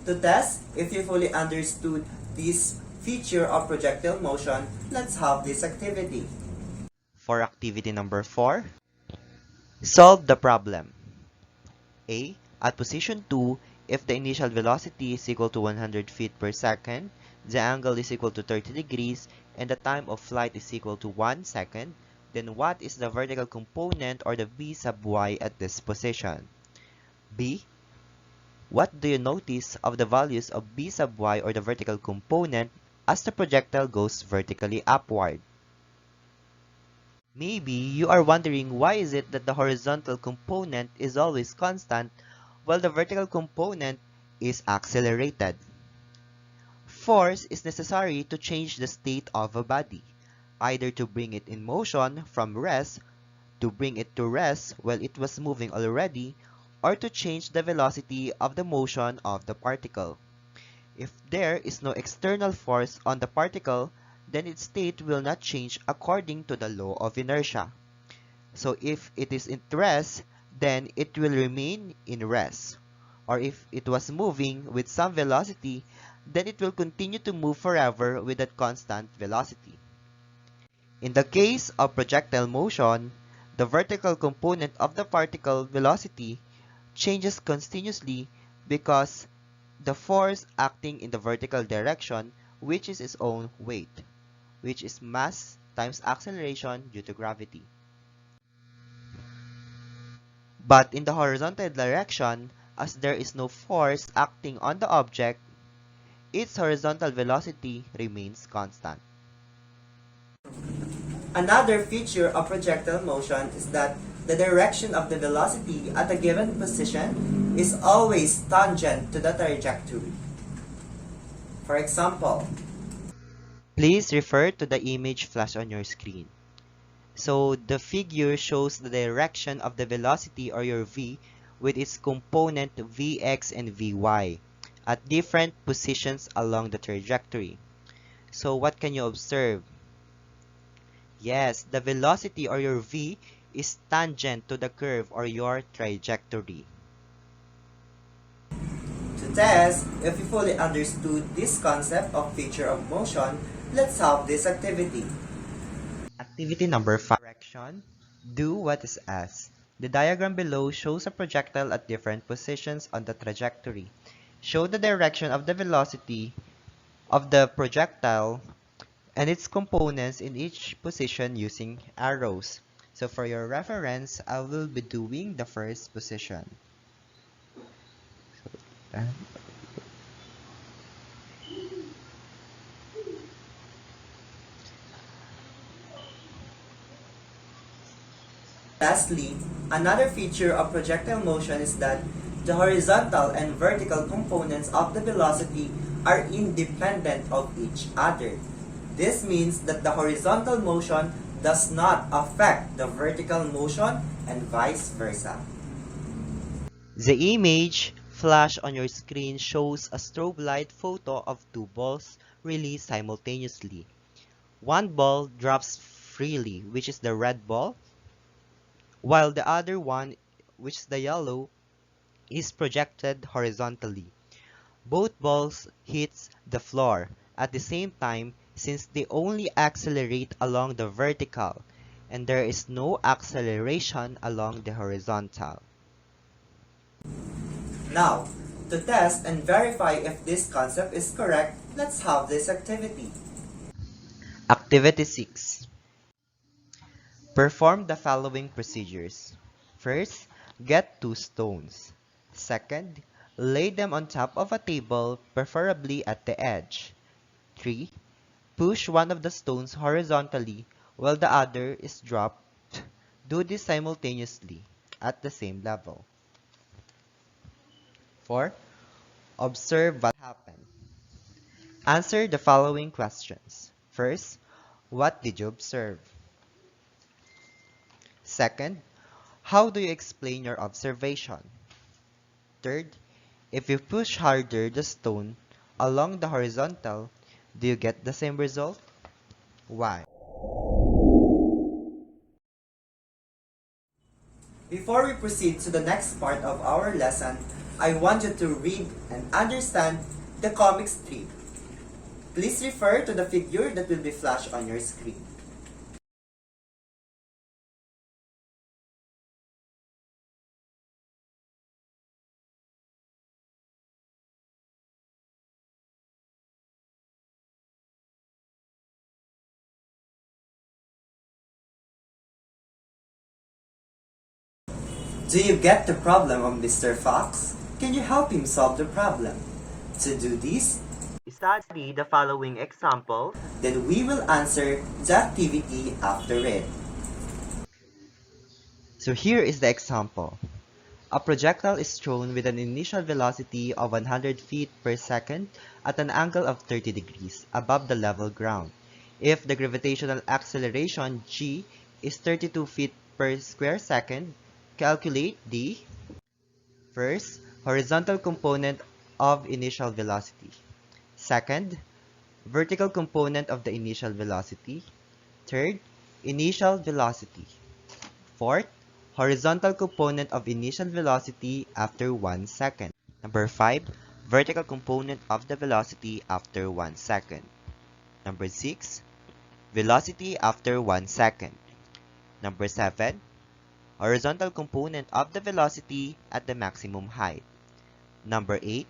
To test if you fully understood this feature of projectile motion, let's have this activity. For activity number 4, solve the problem. A. At position 2, if the initial velocity is equal to 100 feet per second, the angle is equal to 30 degrees, and the time of flight is equal to 1 second, then what is the vertical component or the v sub y at this position? B. What do you notice of the values of v sub y or the vertical component as the projectile goes vertically upward? Maybe you are wondering why is it that the horizontal component is always constant while the vertical component is accelerated. Force is necessary to change the state of a body, either to bring it in motion from rest to bring it to rest while it was moving already, or to change the velocity of the motion of the particle. If there is no external force on the particle, then its state will not change according to the law of inertia. So if it is in rest, then it will remain in rest. Or if it was moving with some velocity, then it will continue to move forever with that constant velocity. In the case of projectile motion, the vertical component of the particle velocity changes continuously because the force acting in the vertical direction, which is its own weight, which is mass times acceleration due to gravity. But in the horizontal direction, as there is no force acting on the object, its horizontal velocity remains constant. Another feature of projectile motion is that the direction of the velocity at a given position is always tangent to the trajectory. For example, Please refer to the image flashed on your screen. So the figure shows the direction of the velocity or your v with its component vx and vy at different positions along the trajectory. So what can you observe? Yes, the velocity or your v is tangent to the curve or your trajectory. to test if you fully understood this concept of feature of motion, let's have this activity. Activity number 5. Direction. Do what is asked. The diagram below shows a projectile at different positions on the trajectory. Show the direction of the velocity of the projectile and its components in each position using arrows. So for your reference, I will be doing the first position. Lastly, another feature of projectile motion is that the horizontal and vertical components of the velocity are independent of each other. This means that the horizontal motion does not affect the vertical motion and vice versa. The image flash on your screen shows a strobe light photo of two balls released simultaneously. One ball drops freely, which is the red ball, while the other one, which is the yellow, is projected horizontally. Both balls hit the floor at the same time since they only accelerate along the vertical and there is no acceleration along the horizontal. Now, to test and verify if this concept is correct, let's have this activity. Activity 6. Perform the following procedures. First, get two stones. Second, lay them on top of a table, preferably at the edge. 3. Push one of the stones horizontally while the other is dropped. Do this simultaneously at the same level. 4. Observe what happened. Answer the following questions. First, what did you observe? Second, how do you explain your observation? Third, if you push harder the stone along the horizontal, do you get the same result? Why? Before we proceed to the next part of our lesson, I want you to read and understand the comic strip. Please refer to the figure that will be flashed on your screen. Do you get the problem of Mr. Fox? Can you help him solve the problem? To do this, Study the following examples. then we will answer the activity after it. So here is the example. A projectile is thrown with an initial velocity of 100 feet per second at an angle of 30 degrees above the level ground. If the gravitational acceleration g is 32 feet per square second, calculate the first, horizontal component of initial velocity. Second, vertical component of the initial velocity. Third, initial velocity. Fourth, horizontal component of initial velocity after 1 second. Number 5, vertical component of the velocity after 1 second. Number 6, velocity after 1 second. Number 7, horizontal component of the velocity at the maximum height. Number 8,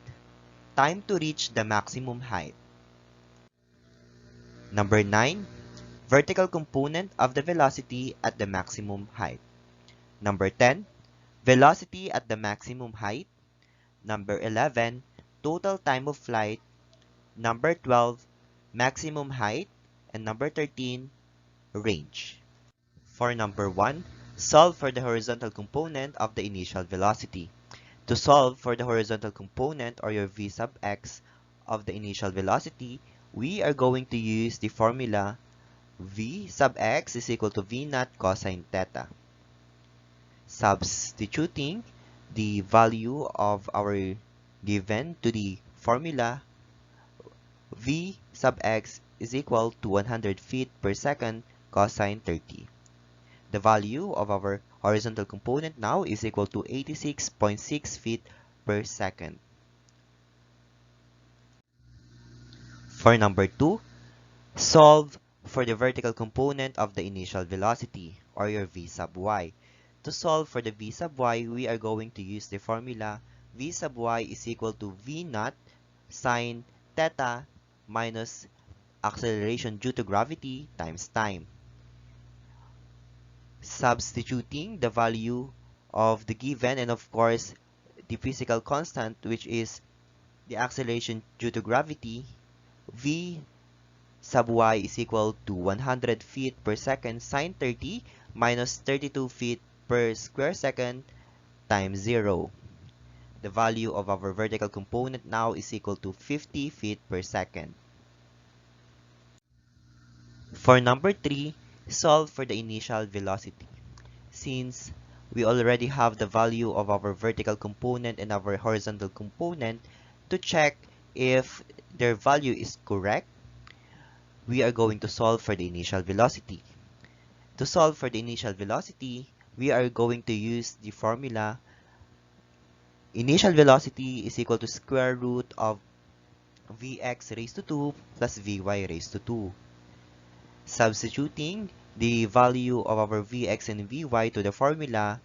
time to reach the maximum height. Number 9, vertical component of the velocity at the maximum height. Number 10, velocity at the maximum height. Number 11, total time of flight. Number 12, maximum height. And number 13, range. For number 1, solve for the horizontal component of the initial velocity. To solve for the horizontal component or your v sub x of the initial velocity, we are going to use the formula v sub x is equal to v naught cosine theta. Substituting the value of our given to the formula, v sub x is equal to 100 feet per second cosine 30. The value of our horizontal component now is equal to 86.6 feet per second. For number 2, solve for the vertical component of the initial velocity, or your v sub y. To solve for the v sub y, we are going to use the formula v sub y is equal to v naught sine theta minus acceleration due to gravity times time. Substituting the value of the given and of course the physical constant, which is the acceleration due to gravity, v sub y is equal to 100 feet per second sine 30 minus 32 feet per square second times 0. The value of our vertical component now is equal to 50 feet per second. For number 3, solve for the initial velocity. Since we already have the value of our vertical component and our horizontal component, to check if their value is correct, we are going to solve for the initial velocity. To solve for the initial velocity, we are going to use the formula initial velocity is equal to square root of vx raised to 2 plus vy raised to 2. Substituting the value of our vx and vy to the formula,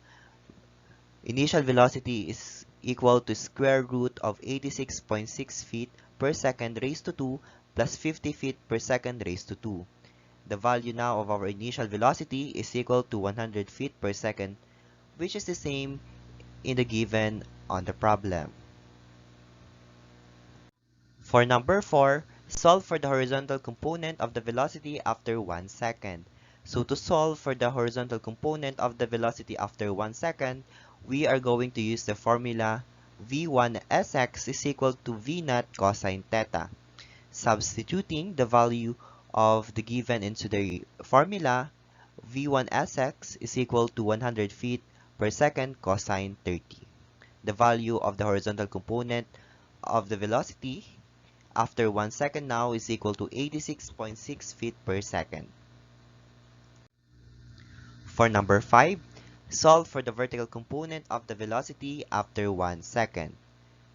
initial velocity is equal to square root of 86.6 feet per second raised to 2 plus 50 feet per second raised to 2. The value now of our initial velocity is equal to 100 feet per second, which is the same in the given on the problem. For number 4, solve for the horizontal component of the velocity after 1 second. So to solve for the horizontal component of the velocity after 1 second, we are going to use the formula v1sx is equal to v naught cosine theta. Substituting the value of the given into the formula, v1sx is equal to 100 feet per second cosine 30. The value of the horizontal component of the velocity after 1 second now is equal to 86.6 feet per second. For number 5, solve for the vertical component of the velocity after 1 second.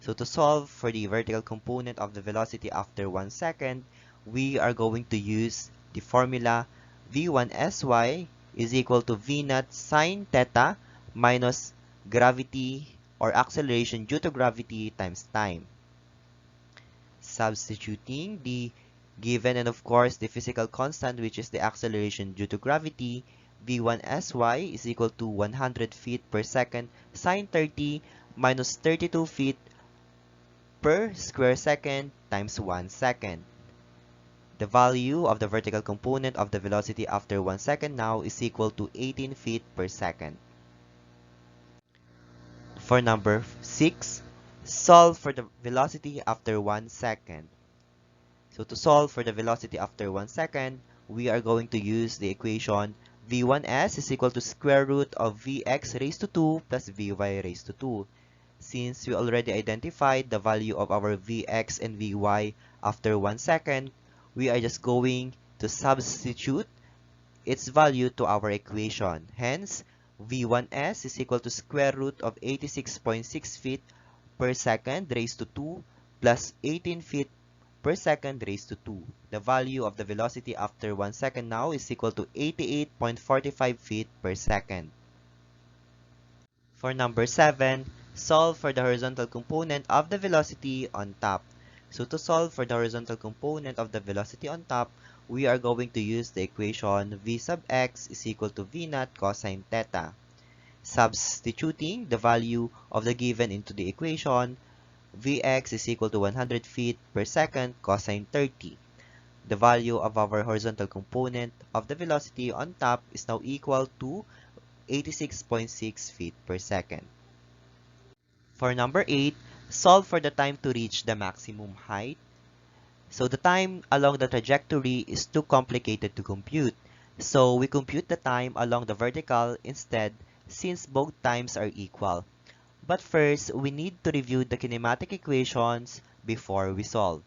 So to solve for the vertical component of the velocity after 1 second, we are going to use the formula v1sy is equal to v naught sine theta minus gravity or acceleration due to gravity times time. Substituting the given and of course the physical constant, which is the acceleration due to gravity, v1sy is equal to 100 feet per second sine 30 minus 32 feet per square second times 1 second. The value of the vertical component of the velocity after 1 second now is equal to 18 feet per second. For number 6, solve for the velocity after 1 second. So to solve for the velocity after 1 second, we are going to use the equation v1s is equal to square root of vx raised to 2 plus vy raised to 2. Since we already identified the value of our vx and vy after 1 second, we are just going to substitute its value to our equation. Hence, v1s is equal to square root of 86.6 feet per second raised to 2 plus 18 feet per second raised to 2. The value of the velocity after 1 second now is equal to 88.45 feet per second. For number 7, solve for the horizontal component of the velocity on top. So to solve for the horizontal component of the velocity on top, we are going to use the equation v sub x is equal to v naught cosine theta. Substituting the value of the given into the equation, vx is equal to 100 feet per second cosine 30. The value of our horizontal component of the velocity on top is now equal to 86.6 feet per second. For number 8, solve for the time to reach the maximum height. So the time along the trajectory is too complicated to compute. So we compute the time along the vertical instead since both times are equal. But first, we need to review the kinematic equations before we solve.